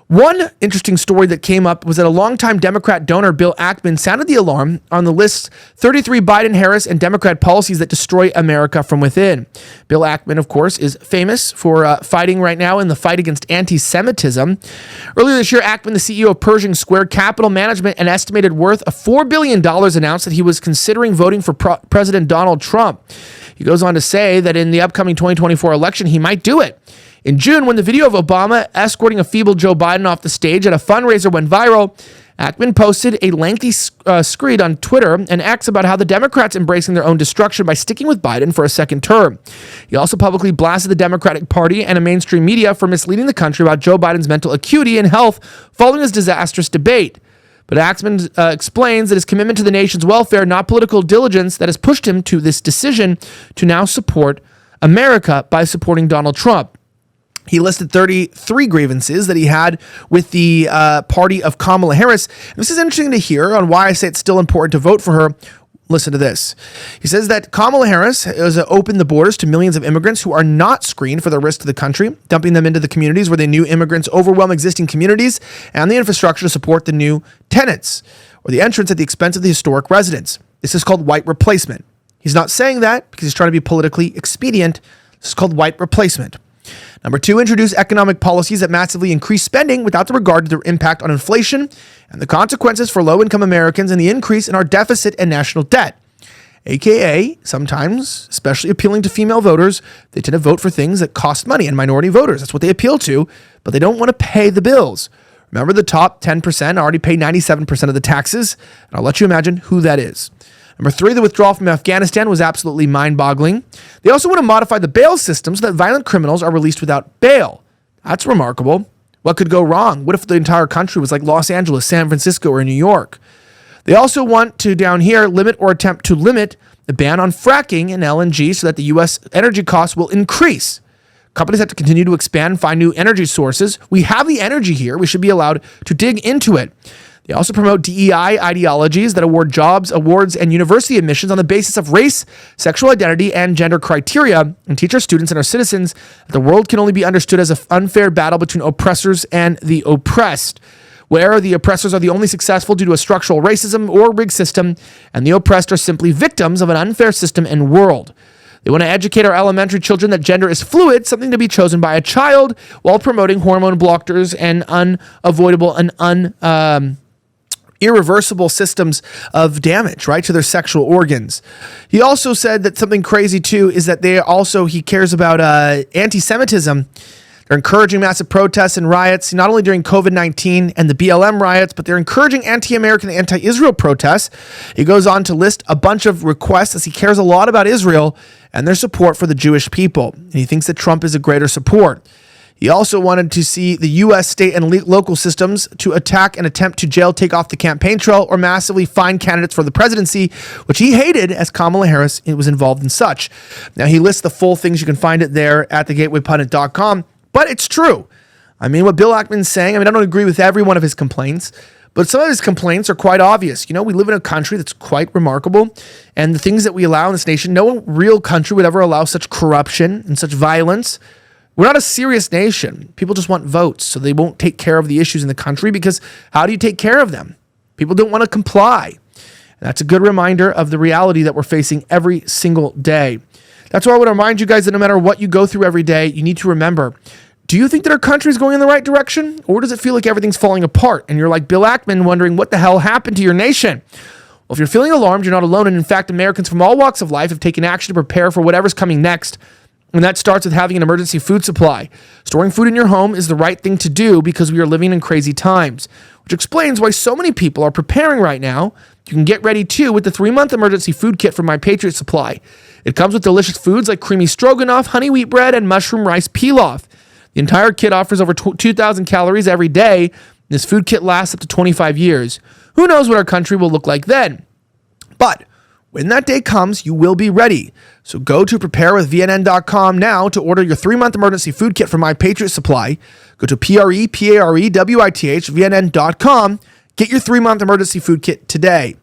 One interesting story that came up was that a longtime Democrat donor, Bill Ackman, sounded the alarm on the list's 33 Biden, Harris, and Democrat policies that destroy America from within. Bill Ackman, of course, is famous for fighting right now in the fight against antisemitism. Earlier this year, Ackman, the CEO of Pershing Square Capital Management, an estimated worth of $4 billion, announced that he was considering voting for President Donald Trump. He goes on to say that in the upcoming 2024 election, he might do it. In June, when the video of Obama escorting a feeble Joe Biden off the stage at a fundraiser went viral, Ackman posted a lengthy screed on Twitter and X about how the Democrats embracing their own destruction by sticking with Biden for a second term. He also publicly blasted the Democratic Party and a mainstream media for misleading the country about Joe Biden's mental acuity and health following his disastrous debate. But Ackman explains that his commitment to the nation's welfare, not political diligence, that has pushed him to this decision to now support America by supporting Donald Trump. He listed 33 grievances that he had with the party of Kamala Harris. And this is interesting to hear on why I say it's still important to vote for her. Listen to this. He says that Kamala Harris has opened the borders to millions of immigrants who are not screened for the risk to the country, dumping them into the communities where the new immigrants overwhelm existing communities and the infrastructure to support the new tenants, or the entrance at the expense of the historic residents. This is called white replacement. He's not saying that because he's trying to be politically expedient. This is called white replacement. Number 2, introduce economic policies that massively increase spending without the regard to their impact on inflation and the consequences for low-income Americans and the increase in our deficit and national debt. AKA, sometimes, especially appealing to female voters, they tend to vote for things that cost money, and minority voters. That's what they appeal to, but they don't want to pay the bills. Remember, the top 10% already pay 97% of the taxes, and I'll let you imagine who that is. Number 3, the withdrawal from Afghanistan was absolutely mind-boggling. They also want to modify the bail system so that violent criminals are released without bail. That's remarkable. What could go wrong? What if the entire country was like Los Angeles, San Francisco, or New York? They also want to, down here, limit or attempt to limit the ban on fracking and LNG so that the U.S. energy costs will increase. Companies have to continue to expand and find new energy sources. We have the energy here. We should be allowed to dig into it. They also promote DEI ideologies that award jobs, awards, and university admissions on the basis of race, sexual identity, and gender criteria, and teach our students and our citizens that the world can only be understood as an unfair battle between oppressors and the oppressed, where the oppressors are the only successful due to a structural racism or rigged system, and the oppressed are simply victims of an unfair system and world. They want to educate our elementary children that gender is fluid, something to be chosen by a child, while promoting hormone blockers and unavoidable and irreversible systems of damage, right, to their sexual organs. He also said that something crazy, too, is that he cares about anti-Semitism. They're encouraging massive protests and riots, not only during COVID-19 and the BLM riots, but they're encouraging anti-American and anti-Israel protests. He goes on to list a bunch of requests as he cares a lot about Israel and their support for the Jewish people. And he thinks that Trump is a greater support. He also wanted to see the U.S. state and local systems to attack and attempt to jail, take off the campaign trail, or massively fine candidates for the presidency, which he hated as Kamala Harris was involved in such. Now, he lists the full things. You can find it there at thegatewaypundit.com, but it's true. I mean, what Bill Ackman's saying, I don't agree with every one of his complaints, but some of his complaints are quite obvious. You know, we live in a country that's quite remarkable, and the things that we allow in this nation, no real country would ever allow such corruption and such violence. We're not a serious nation. People just want votes, so they won't take care of the issues in the country because how do you take care of them? People don't want to comply. And that's a good reminder of the reality that we're facing every single day. That's why I want to remind you guys that no matter what you go through every day, you need to remember, do you think that our country is going in the right direction? Or does it feel like everything's falling apart? And you're like Bill Ackman wondering what the hell happened to your nation? Well, if you're feeling alarmed, you're not alone. And in fact, Americans from all walks of life have taken action to prepare for whatever's coming next. And that starts with having an emergency food supply. Storing food in your home is the right thing to do because we are living in crazy times, which explains why so many people are preparing right now. You can get ready too with the 3-month emergency food kit from My Patriot Supply. It comes with delicious foods like creamy stroganoff, honey wheat bread, and mushroom rice pilaf. The entire kit offers over 2,000 calories every day. This food kit lasts up to 25 years. Who knows what our country will look like then? But when that day comes, you will be ready. So go to preparewithvnn.com now to order your 3-month emergency food kit from My Patriot Supply. Go to preparewithvnn.com. Get your 3-month emergency food kit today.